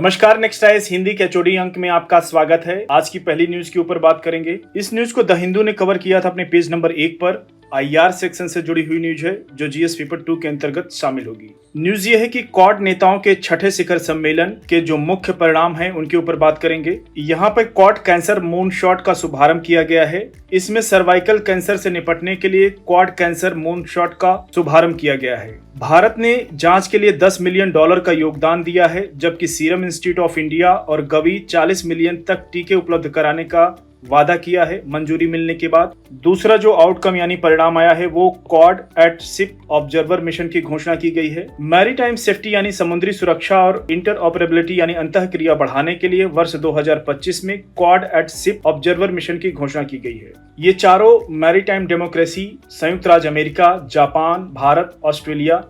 नमस्कार, next eyes Hindi के HOD अंक में आपका स्वागत है। आज की पहली न्यूज के ऊपर बात करेंगे। इस न्यूज को द हिंदू ने कवर किया था अपने पेज नंबर 1 पर। आईआर सेक्शन से जुड़ी हुई न्यूज है जो जीएस पेपर 2 के अंतर्गत शामिल होगी। न्यूज ये है कि क्वाड नेताओं के छठे शिखर सम्मेलन के जो मुख्य परिणाम हैं उनके ऊपर बात करेंगे। यहाँ पर क्वाड कैंसर मून शॉट का शुभारंभ किया गया है। इसमें सर्वाइकल कैंसर से निपटने के लिए क्वाड कैंसर मून शॉट का शुभारंभ किया गया है। भारत ने जांच के लिए $10 मिलियन का योगदान दिया है, जबकि सीरम इंस्टीट्यूट ऑफ इंडिया और गवी 40 मिलियन तक टीके उपलब्ध कराने का वादा किया है मंजूरी मिलने के बाद। दूसरा जो आउटकम यानी परिणाम आया है वो Quad at ship observer mission की घोषणा की गई है। मैरीटाइम सेफ्टी यानी समुद्री सुरक्षा और इंटरऑपरेबिलिटी यानी अंतःक्रिया बढ़ाने के लिए वर्ष 2025 में Quad at ship observer mission की घोषणा की गई है। ये चारों मैरीटाइम डेमोक्रेसी संयुक्त राज्य America, Japan, Bharat, Australia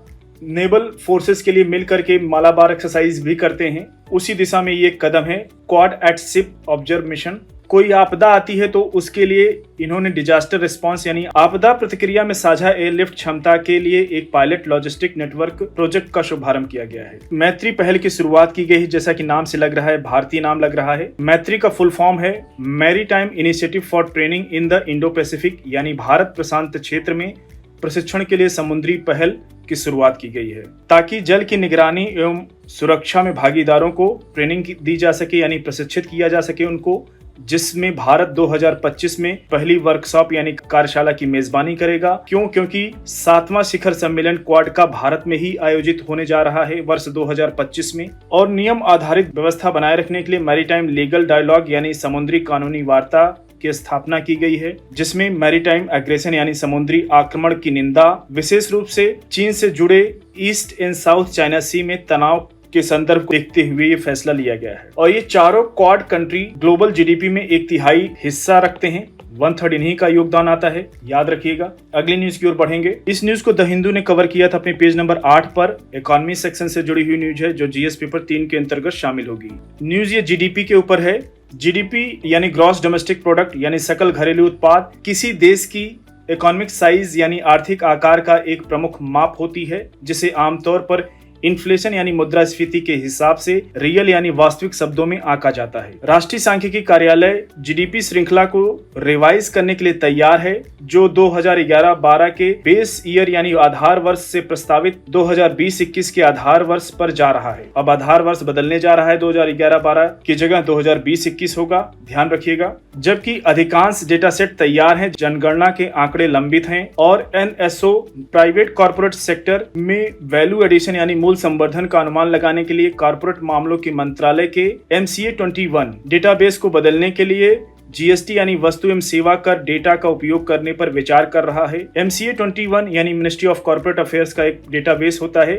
naval forces के लिए मिलकर के मालाबार एक्सरसाइज भी करते हैं। उसी दिशा में ये कदम है Quad at ship observer mission. कोई आपदा आती है तो उसके लिए इन्होंने डिजास्टर रिस्पांस यानी आपदा प्रतिक्रिया में साझा एयरलिफ्ट क्षमता के लिए एक पायलट लॉजिस्टिक नेटवर्क प्रोजेक्ट का शुभारंभ किया गया है। मैत्री पहल की शुरुआत की गई है, जैसा कि नाम से लग रहा है, भारतीय नाम लग रहा है। मैत्री का फुल फॉर्म है maritime initiative for training in the Indo Pacific, यानी भारत प्रशांत क्षेत्र में प्रशिक्षण के लिए समुद्री पहल की शुरुआत की गई है ताकि जल की निगरानी एवं सुरक्षा में भागीदारों को ट्रेनिंग दी जा सके, यानी प्रशिक्षित किया जा सके उनको, जिसमें भारत 2025 में पहली वर्कशॉप यानी कार्यशाला की मेजबानी करेगा। क्योंकि 7वां शिखर सम्मेलन क्वाड का भारत में ही आयोजित होने जा रहा है वर्ष 2025 में। और नियम आधारित व्यवस्था बनाए रखने के लिए मैरीटाइम लीगल डायलॉग यानी समुद्री कानूनी वार्ता की स्थापना की गई है, जिसमें मैरीटाइम एग्रेशन यानी समुद्री आक्रमण की निंदा, विशेष रूप से चीन से जुड़े ईस्ट एंड साउथ चाइना सी में तनाव के संदर्भ को देखते हुए ये फैसला लिया गया है। और ये चारों क्वाड कंट्री ग्लोबल जीडीपी में 1/3 हिस्सा रखते हैं। 1/3 इन्हीं का योगदान आता है, याद रखिएगा। अगली न्यूज की ओर बढ़ेंगे। इस न्यूज को द हिंदू ने कवर किया था अपने पेज नंबर 8 पर। इकोनॉमी सेक्शन से जुड़ी हुई न्यूज है जो जीएस पेपर 3 के अंतर्गत शामिल होगी। न्यूज ये जीडीपी के ऊपर है। जीडीपी यानी ग्रॉस डोमेस्टिक प्रोडक्ट यानी सकल घरेलू उत्पाद किसी देश की इकोनॉमिक साइज यानी आर्थिक आकार का एक प्रमुख माप होती है, जिसे आमतौर पर इन्फ्लेशन यानी मुद्रास्फीति के हिसाब से रियल यानी वास्तविक शब्दों में आंका जाता है। राष्ट्रीय सांख्यिकी कार्यालय जीडीपी श्रृंखला को रिवाइज करने के लिए तैयार है, जो 2011-12 के बेस ईयर यानी आधार वर्ष से प्रस्तावित 2020-21 के आधार वर्ष पर जा रहा है। अब आधार वर्ष बदलने जा रहा है, 2011-12 की जगह 2020-21 होगा, ध्यान रखिएगा। जबकि अधिकांश डेटा सेट तैयार हैं, जनगणना के आंकड़े लंबित हैं और एनएसओ प्राइवेट कॉर्पोरेट सेक्टर में वैल्यू एडिशन यानी मूल्य संवर्धन का अनुमान लगाने के लिए कॉर्पोरेट मामलों के मंत्रालय के MCA21 डेटाबेस को बदलने के लिए जीएसटी यानी वस्तु एवं सेवा कर डेटा का उपयोग करने पर विचार कर रहा है। MCA21 यानी मिनिस्ट्री ऑफ कॉर्पोरेट अफेयर्स का एक डेटाबेस होता है।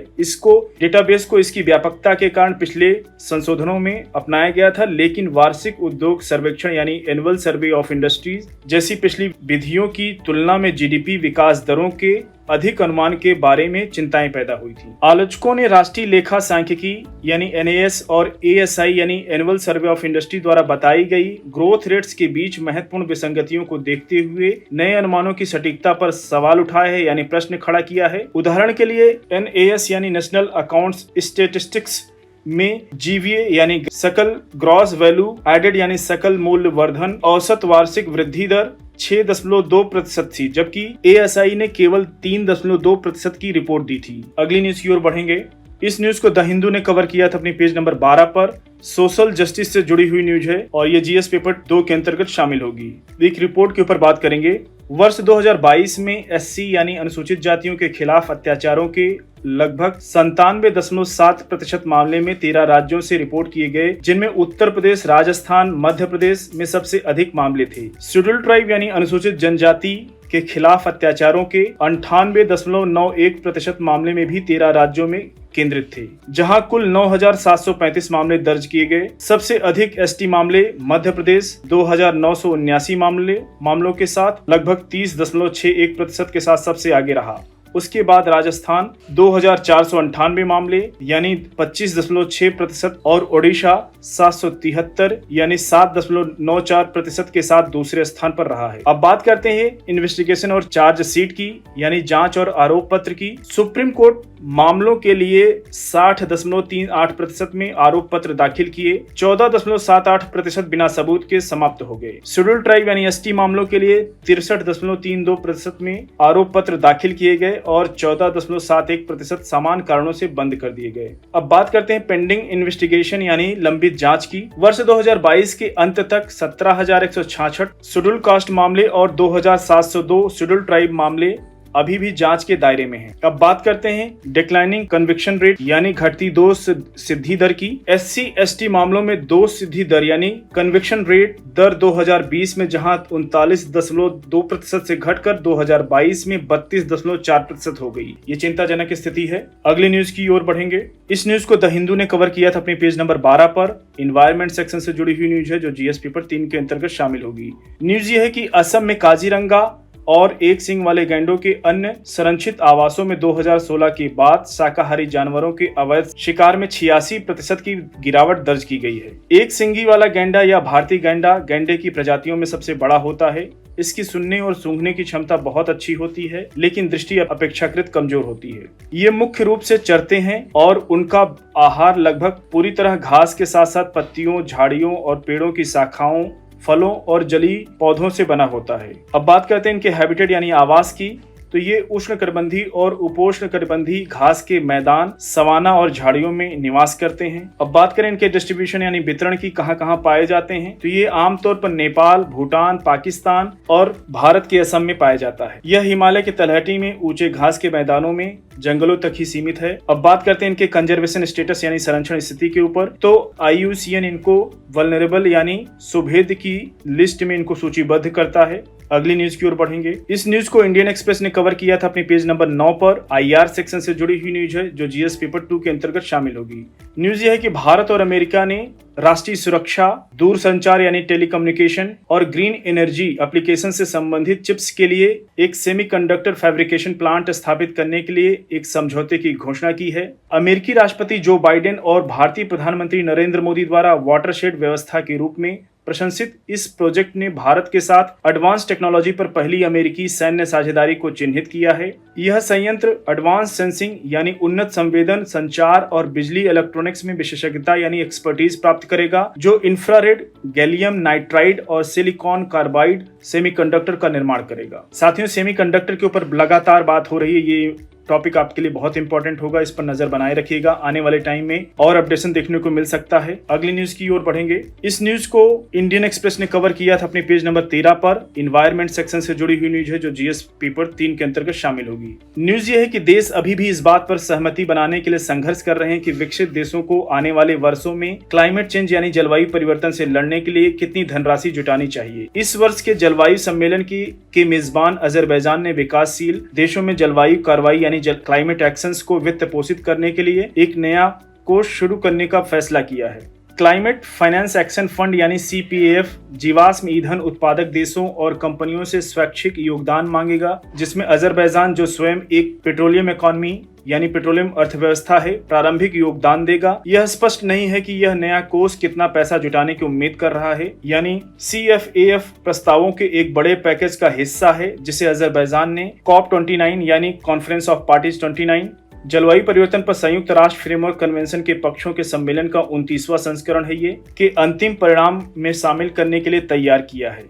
डेटाबेस को इसकी व्यापकता के कारण पिछले संशोधनों में अपनाया गया था, लेकिन वार्षिक उद्योग सर्वेक्षण यानी एनुअल सर्वे ऑफ इंडस्ट्रीज जैसी पिछली विधियों की तुलना में जीडीपी विकास दरों के अधिक अनुमान के बारे में चिंताएं पैदा हुई थी। आलोचकों ने राष्ट्रीय लेखा सांख्यिकी यानी NAS और ASI यानी एनुअल सर्वे ऑफ इंडस्ट्री द्वारा बताई गई ग्रोथ रेट्स के बीच महत्वपूर्ण विसंगतियों को देखते हुए नए अनुमानों की सटीकता पर सवाल उठाया है, यानी प्रश्न खड़ा किया है। उदाहरण के लिए NAS यानी नेशनल अकाउंट्स स्टेटिस्टिक्स में GVA यानी सकल ग्रॉस वैल्यू एडेड यानी सकल मूल्य वर्धन औसत वार्षिक वृद्धि दर 6.2% थी, जबकि ASI ने केवल 3.2% की रिपोर्ट दी थी। अगली न्यूज की ओर बढ़ेंगे। इस न्यूज को द हिंदू ने कवर किया था अपनी पेज नंबर 12 पर। सोशल जस्टिस से जुड़ी हुई न्यूज है और ये जीएस पेपर 2 के अंतर्गत शामिल होगी। एक रिपोर्ट के ऊपर बात करेंगे। वर्ष 2022 में SC यानी अनुसूचित जातियों के खिलाफ अत्याचारों के लगभग 97.7% मामले में 13 राज्यों से रिपोर्ट किए गए, जिनमें उत्तर प्रदेश, राजस्थान, मध्य प्रदेश में सबसे अधिक मामले थे। शेड्यूल्ड ट्राइब यानी अनुसूचित जनजाति के खिलाफ अत्याचारों के 98.91% मामले में भी 13 राज्यों में केंद्रित थे, जहां कुल 9,735 मामले दर्ज किए गए। सबसे अधिक ST मामले मध्य प्रदेश 2,979 मामलों के साथ लगभग 30.61% के साथ सबसे आगे रहा। उसके बाद राजस्थान 2498 मामले यानी 25.6% और ओडिशा 773 यानी 7.94% के साथ दूसरे स्थान पर रहा है। अब बात करते हैं इन्वेस्टिगेशन और चार्जशीट की यानी जांच और आरोप पत्र की। सुप्रीम कोर्ट मामलों के लिए 60.38% में आरोप पत्र दाखिल किए, 14.78% बिना सबूत के समाप्त हो गए। शेड्यूल ट्राइब यानी एसटी मामलों के लिए 63.32% में आरोप पत्र दाखिल किए गए और 14.71% समान कारणों से बंद कर दिए गए। अब बात करते हैं पेंडिंग इन्वेस्टिगेशन यानी लंबित जांच की। वर्ष 2022 के अंत तक 17,166 शेड्यूल कास्ट मामले और 2,702 शेड्यूल ट्राइब मामले अभी भी जांच के दायरे में हैं। अब बात करते हैं डिक्लाइनिंग कन्विक्शन रेट यानी घटती दोष सिद्धि दर की। एससी एसटी मामलों में दोष सिद्धि दर यानी कन्विक्शन रेट दर 2020 में जहां 39.2% से घटकर 2022 में 32.4% हो गई। ये चिंताजनक स्थिति है। अगली न्यूज की ओर बढ़ेंगे। इस न्यूज को द हिंदू ने कवर किया था अपने पेज नंबर 12 पर। इन्वायरमेंट सेक्शन से जुड़ी हुई न्यूज है जो जीएस पेपर 3 के अंतर्गत शामिल होगी। न्यूज ये है कि असम में काजीरंगा और एक सींग वाले गैंडों के अन्य संरक्षित आवासों में 2016 के बाद शाकाहारी जानवरों के अवैध शिकार में 86% की गिरावट दर्ज की गई है। एक सींगी वाला गैंडा या भारतीय गैंडा गैंडे की प्रजातियों में सबसे बड़ा होता है। इसकी सुनने और सूंघने की क्षमता बहुत अच्छी होती है, लेकिन दृष्टि अपेक्षाकृत कमजोर होती है। ये मुख्य रूप से चरते हैं और उनका आहार लगभग पूरी तरह घास के साथ साथ पत्तियों, झाड़ियों और पेड़ों की शाखाओं, फलों और जलीय पौधों से बना होता है। अब बात करते हैं इनके हैबिटेट यानी आवास की। तो ये उष्णकटिबंधीय और उपोष्णकटिबंधीय घास के मैदान, सवाना और झाड़ियों में निवास करते हैं। अब बात करें इनके डिस्ट्रीब्यूशन यानी वितरण की, कहां कहां पाए जाते हैं। तो ये आमतौर पर नेपाल, भूटान, पाकिस्तान और भारत के असम में पाया जाता है। यह हिमालय के तलहटी में ऊंचे घास के मैदानों में जंगलों तक ही सीमित है। अब बात करते हैं इनके कंजर्वेशन स्टेटस यानी संरक्षण स्थिति के ऊपर। तो IUCN इनको वल्नरेबल यानी सुभेद की लिस्ट में इनको सूचीबद्ध करता है। अगली न्यूज की ओर बढ़ेंगे। इस न्यूज को इंडियन एक्सप्रेस ने कवर किया था अपने पेज नंबर 9 पर। IR सेक्शन से जुड़ी हुई न्यूज है जो जीएस पेपर 2 के अंतर्गत शामिल होगी। न्यूज यह है कि भारत और अमेरिका ने राष्ट्रीय सुरक्षा, दूरसंचार यानी टेलीकम्युनिकेशन और ग्रीन एनर्जी एप्लीकेशन से संबंधित चिप्स के लिए एक सेमीकंडक्टर फैब्रिकेशन प्लांट स्थापित करने के लिए एक समझौते की घोषणा की है। अमेरिकी राष्ट्रपति जो बाइडेन और भारतीय प्रधानमंत्री नरेंद्र मोदी द्वारा वाटरशेड व्यवस्था के रूप में प्रशंसित इस प्रोजेक्ट ने भारत के साथ एडवांस टेक्नोलॉजी पर पहली अमेरिकी सैन्य साझेदारी को चिन्हित किया है। यह संयंत्र एडवांस सेंसिंग यानी उन्नत संवेदन, संचार और बिजली इलेक्ट्रॉनिक्स में विशेषज्ञता यानी एक्सपर्टीज प्राप्त करेगा, जो इंफ्रारेड, गैलियम नाइट्राइड और सिलिकॉन कार्बाइड सेमीकंडक्टर का निर्माण करेगा। साथियों, सेमीकंडक्टर के ऊपर लगातार बात हो रही है। ये टॉपिक आपके लिए बहुत इंपॉर्टेंट होगा, इस पर नजर बनाए रखिएगा। आने वाले टाइम में और अपडेशन देखने को मिल सकता है। अगली न्यूज की ओर बढ़ेंगे। इस न्यूज को इंडियन एक्सप्रेस ने कवर किया था अपने पेज नंबर 13 पर। इन्वायरमेंट सेक्शन से जुड़ी हुई न्यूज है जो जीएस पेपर 3 के अंतर्गत शामिल होगी। न्यूज ये है कि देश अभी भी इस बात पर सहमति बनाने के लिए संघर्ष कर रहे हैं कि विकसित देशों को आने वाले वर्षों में क्लाइमेट चेंज यानी जलवायु परिवर्तन से लड़ने के लिए कितनी धनराशि जुटानी चाहिए। इस वर्ष के जलवायु सम्मेलन के मेजबान अजरबैजान ने विकासशील देशों में जलवायु कार्रवाई क्लाइमेट एक्शंस को वित्त पोषित करने के लिए एक नया कोष शुरू करने का फैसला किया है। क्लाइमेट फाइनेंस एक्शन फंड यानी CPAF जीवाश्म ईंधन उत्पादक देशों और कंपनियों से स्वैच्छिक योगदान मांगेगा, जिसमें अजरबैजान जो स्वयं एक पेट्रोलियम इकोनॉमी यानी पेट्रोलियम अर्थव्यवस्था है, प्रारंभिक योगदान देगा। यह स्पष्ट नहीं है कि यह नया कोष कितना पैसा जुटाने की उम्मीद कर रहा है। यानी CFAF प्रस्तावों के एक बड़े पैकेज का हिस्सा है जिसे अजरबैजान ने COP29 यानी कॉन्फ्रेंस ऑफ पार्टीज 29 जलवायु परिवर्तन पर संयुक्त राष्ट्र फ्रेमवर्क कन्वेंशन के पक्षों के सम्मेलन का 29वां संस्करण है, ये के अंतिम परिणाम में शामिल करने के लिए तैयार किया है।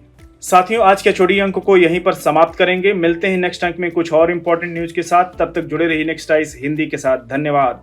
साथियों, आज के HOD अंक को यहीं पर समाप्त करेंगे। मिलते हैं नेक्स्ट अंक में कुछ और इंपॉर्टेंट न्यूज के साथ। तब तक जुड़े रहिए नेक्स्ट आइज हिंदी के साथ। धन्यवाद।